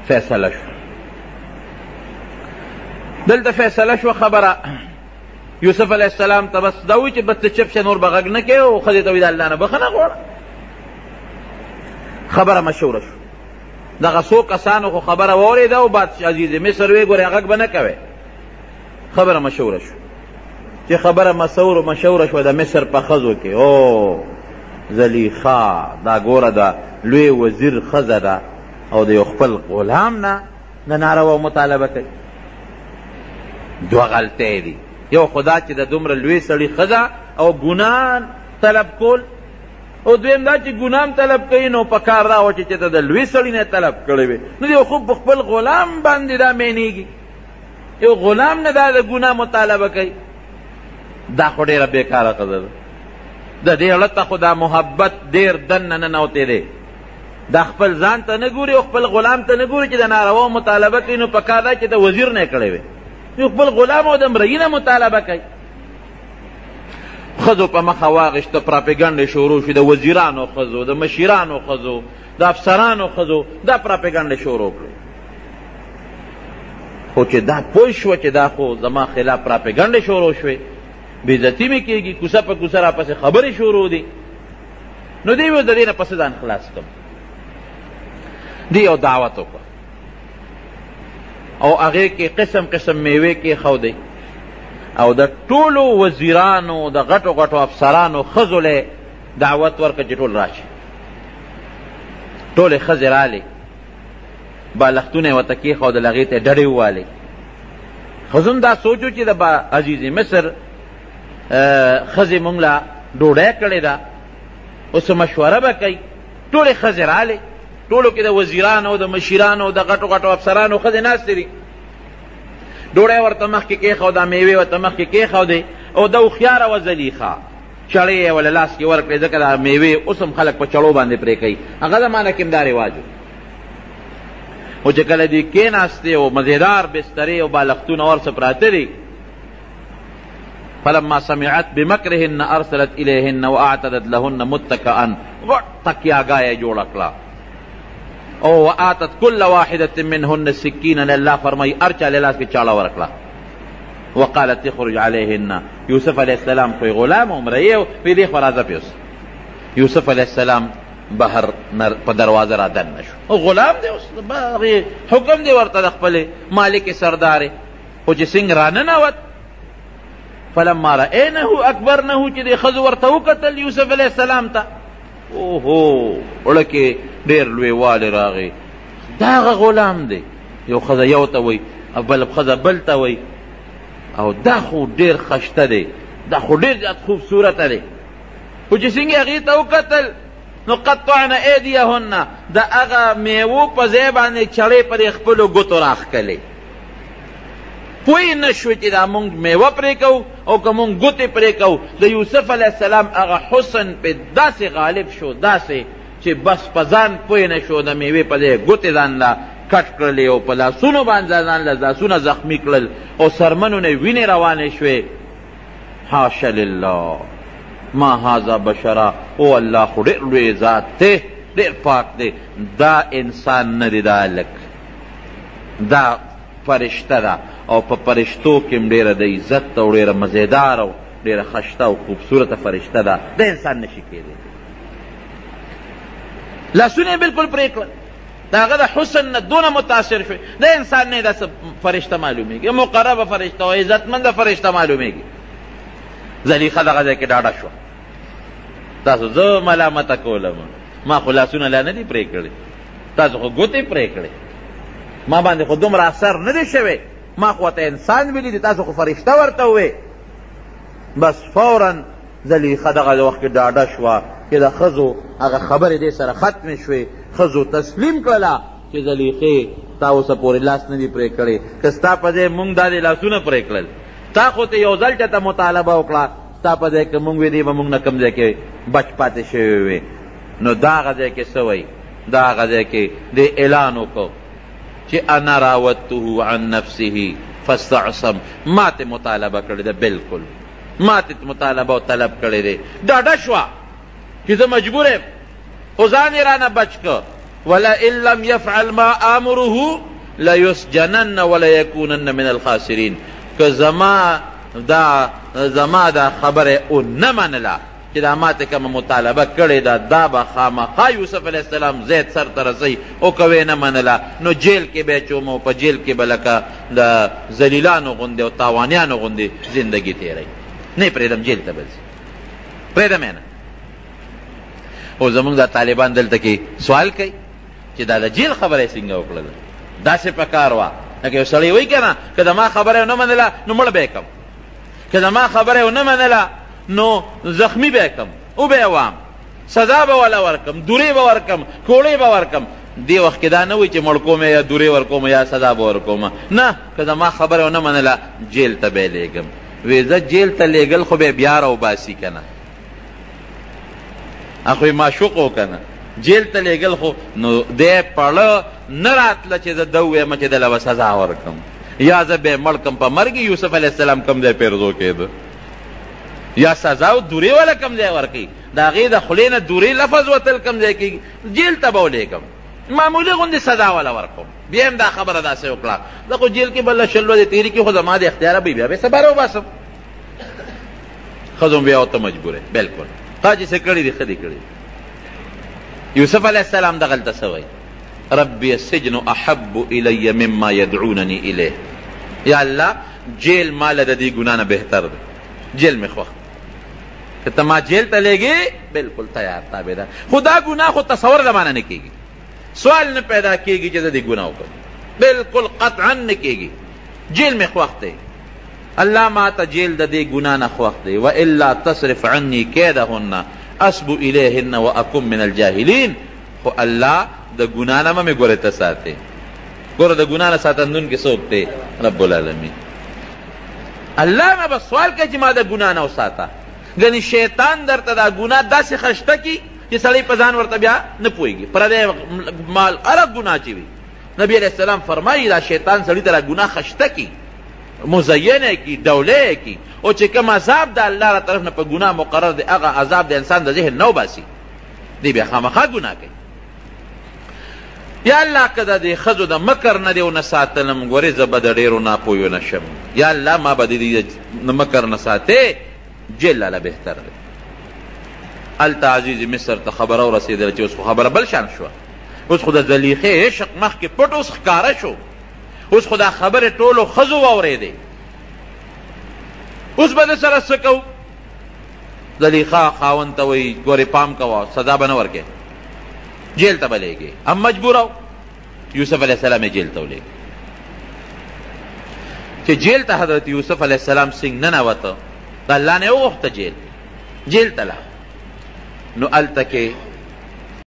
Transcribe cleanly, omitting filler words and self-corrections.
فیصله شو. دلته فیصله شو خبره یوسف علیہ السلام ته بس دا وی چې بس ته چپ شه نور به غږ نه کوې او ښځې ته وي د الله نه بخښنه غواړه. خبره مشهوره شو. دغه څو کسانو خو خبره واورېده او بادشاه عزیز مصر وی ګورې غږ به نه کوې. خبره مشهوره شو. چې خبره مشهوره شوه د مصر په ښځو کې او زلیخا دا ګوره د لوی وزیر ښځه ده او د یو خپل غلام نه د ناروا مطالبه کوي. دوه غلطۍ دي. یو خدا چې د دومره لوی سړي ښځه او ګناه طلب کول او دویم دا چې ګناه طلب کوي نو په کار دا و چې ته د لوی سړي نه طلب کړی وي نو یو خو په خپل غلام باندې دا مینېږي. یو غلام نه دا د ګناه مطالبه کوي. دا خو ډېره بېکاره ښځه ده. د دې زړه ته خو دا محبت ډېر دننه ننوتی دی. دا خپل ځان ته نه ګوري او خپل غلام ته نه ګوري چې د ناروا مطالبه کوي نو په کار دا چې د وزیر نه یې کړی وي. یو خپل غلام او د مرئي نه مطالبه کوي. ښځو په مخه واغېشته پراپېګنډې شروع شوې د وزیرانو ښځو د مشیرانو ښځو د افسرانو ښځو دا پراپېګنډې شروع کړې. خو چې دا پوه شوه چې دا خو زما خلاف پراپېګنډې شروع شوې بېعزتي مې کېږي کوڅه په کوڅه راپسې خبرې شروع دي نو دی ویل د دې نه پسې ځان خلاص کړم. دی یو دعوت وکړه او هغې کې قسم قسم میوې کېښودې او د ټولو وزیرانو د غټو غټو افسرانو ښځو له دعوت ورکړه چې ټول راشي. ټولې ښځې رالې بالښتونه یې ورته کېښودل هغې ته ډډې ووالې. ښځو دا سوچو چې د عزیز مصر ښځې مونږ له ډوډۍ کړې ده اوس مشوره به کوي. ټولې ښځې رالې ټولو کې د وزیرانو د مشیرانو د غټو غټو افسرانو ښځې ناستې دي. ډوډۍ ورته مخکې کېښوده میوې ورته مخکې کېښودې او د هوښیاره وه زلیخا چړې یې وله لاس کې ورکړې ځکه دا میوې اوس هم خلک په چړو باندې پرې کوي. هغه زمانه کې هم دا رواج و. خو چې کله دوی کېناستې او مزېدار بسترې او بالښتونه ورڅه پراته دي فلما سمعت بمکرهن ارسلت الیهن واعتدت لهن متکئا غټ تکیاګاه یې جوړه کړه او وآتت كل واحدة منهن سکینا الله فرمائی ارچا لیلاس کی چاڑا ورکلا وقالت اخرج علیهن یوسف علیہ السلام کوئی غلام عمرئیو پی دیخ فرازہ پیوس یوسف علیہ السلام بہر پا دروازہ را دن نشو غلام دے اس حکم دے ورطا دخپلے مالک سردارے او چی سنگ رانناوت فلما رأینہو اکبرنہو چی دے خضو ورطاو قتل یوسف علیہ السلام تا اوہو اڑکے ډېر لوی والی راغی دا هغه غلام دی. یو ښځه یو ته وایي او بل ښځه بل ته وایي او دا خو ډېر خشته دی دا خو ډېر زیات خوبصورته دی. خو چې څنګه هغې ته وکتل نو قطعن ایدیهن د هغه میوو په ځای باندې چړې پرې خپلو ګوتو راښکلې. پوی نه شوې چې دا مونږ میوه پرې کوو او که مونږ ګوتې پرې کوو. د یوسف علیه السلام هغه حسن پې داسې غالب شو داسې چې بس په ځان پوی نه شو د میوې په ځای ګوتې ځان له کټ کړلې او په لاسونو باندې ځان له لاسونه زخمي کړل او سرمنو نه وینې روانې شوې. حاش لله ما هذا بشرا او الله خو ډېر لوی ذات دی ډېر پاک دی. دا انسان نه دی دا هلک دا فرشته ده او په فرشتو کې هم ډېره د عزت او ډېره مزېدار او ډېره خشته او خوبصورته فرشته ده د انسان نشي کېدی. لاسونه یې بلکل پرې کړل د هغه د حسن نه دونه متاثر شوی د انسان نه داسې فرشته معلومېږي مقربه فرشته او عزتمنده فرشته معلومېږي. زلیخا دغه ځای کې ډاډه شوه تاسو زه ملامته کولم ما خو لاسونه لا نه دي پرې کړي تاسو خو ګوتې پرې کړې ما باندې خو دومره اثر نه دی شوی ما خو ورته انسان ویلي دي تاسو خو فرشته ورته ووې. بس فورا زلیخا دغه وخت کې ډاډه شوه چې د ښځو هغه خبرې دې سره ختمې شوې. ښځو تسلیم کړله چې زلیخې تا اوسه پورې لاس نه دي پرې کړی که ستا په ځای مونږ دا دې لاسونه پرې کړل تا خو ته یو ځل چاته مطالبه وکړه ستا په ځای که مونږ وې دی به مونږ نه کوم ځای کې بچ پاتې شوی وې. نو دا هغه ځای کې څه وایي دا هغه ځای کې دې اعلان وکړو چې انا راودته عن نفسه فاستعصم ما ته مطالبه کړې ده بلکل ما ته مطالبه او طلب کړی دی. ډاډه شوه چې زه مجبور یم خو ځان یې رانه بچ که ولئن لم يفعل ما آمره ليسجنن وليكونن من الخاسرین. که زما دا خبره او نه منله چې دا ماته کوم مطالبه کړې ده دا به خامخا یوسف علیه السلام زید سر ته رسوي، او که نه منله نو جیل کې به اچوم او په جیل کې به لکه د ذلیلانو غوندې او تاوانیانو غوندې زندګي تېروي. نه پرېږدم جیل ته به ځي، پرېږدم یې نه. او زمونږ دا طالبان دلته کې سوال کوي چې دا د جیل خبره یې څنګه وکړله؟ داسې په کار وه لکه یو سړی وایي که نه که د ما خبره ونه منله نو مړ به یې کړم، که د ما خبره ونه منله نو زخمی به کم او به وام، سزا به ولا ورکم، دوری به ورکم، کوړی به ورکم. دی وخت کې دا نه وي چې مړ کوم یا دوری ورکوم یا سزا به ورکوم، نه، که زما خبره ونه منله جیل ته به یې لېږم. وی زه جیل ته لېږل خو به بیا راوباسي که نه، خو یې معشوق و که نه، جیل ته لېږل خو نو دی پړه نه راتله چې زه ده ووایم چې دله به سزا ورکم یا زه به یې مړ کم. په مرګ یوسف علیه السلام کم ځای پیرزو کېده یا سزا او دوری والا کم ځای ورکوي، د هغې د خولې نه دوری لفظ وتل کم ځای کېږي، جیل ته به ولېږم، معمولي غوندې سزا والا ورکوم. بیا هم دا خبره داسې وکړه زه خو جیل کې به له شل ورځې تېرې کړي، خو زما د اختیاره به بیا به سبا راوباسم. ښځو بیا ورته مجبوره بلکل تا چې څه کړي دي ښه دي کړي. یوسف علیه السلام دغلته څه وایي؟ ربي السجن احب الی مما یدعونني الیه. یا الله جیل ماله د دې ګناه نه بهتر دی، جیل مې خوښ که ته ما جیل ته لېږې بلکل تیار تابعدار. خو دا ګناه خو تصور د معنی نه کېږي، سوال نه پیدا کېږي چې زه دې ګناه وکړم، بلکل قطعا نه کېږي. جیل مې خوښ دی، الله ما ته جیل د دې ګناه نه خوښ دی. والا تصرف عني کیدهن اصب الیهن واکن من الجاهلین. خو الله د ګناه نه مې ګورې ته ساتې، ګوره د ګناه نه ساتندون کې څوک دی؟ رب العالمین. الله نه به سوال کوي چې ما د ګناه نه وساته. ګنې شیطان درته دا ګناه داسې خشته کي چې سړی په ځان ورته بیا نه پوهېږي. پردی مال هره ګناه چې وي نبی علیه السلام فرمایي دا شیطان سړي ته دا ګناه خشته کی، مزینه کی، ډوله کی، او چې کوم عذاب د الله را طرف نه په ګناه مقرر دی هغه عذاب د انسان د ذهن نه وباسي، دی بیا خامخا ګناه کوي. یا الله که د دې ښځو د مکر نه دې ونه ساتلم ګورې زه به د ډېرو ناپوهیو نه شم. یا الله ما به د دې مکر نه ساتې، جیل لاله بهتر دی. هلته عزیز مصر ته خبره ورسېدله چې اوس خو خبره بل شان شوه، اوس خو د زلیخې عشق مخکې پټ اوس ښکاره شو، اوس خو دا خبرې ټولو ښځو واورېدې. اوس به د سره څه کوو؟ زلیخا خاوند ته وایي ګورې پام کوه سزا به نه ورکې، جیل ته به لېږې. هم مجبوره یوسف علیه السلام یې جیل ته ولېږه. چې جیل ته حضرت یوسف علیه السلام څنګه ننوته د الله نه یې وغوښته جیل ته لاړ. نو هلته کې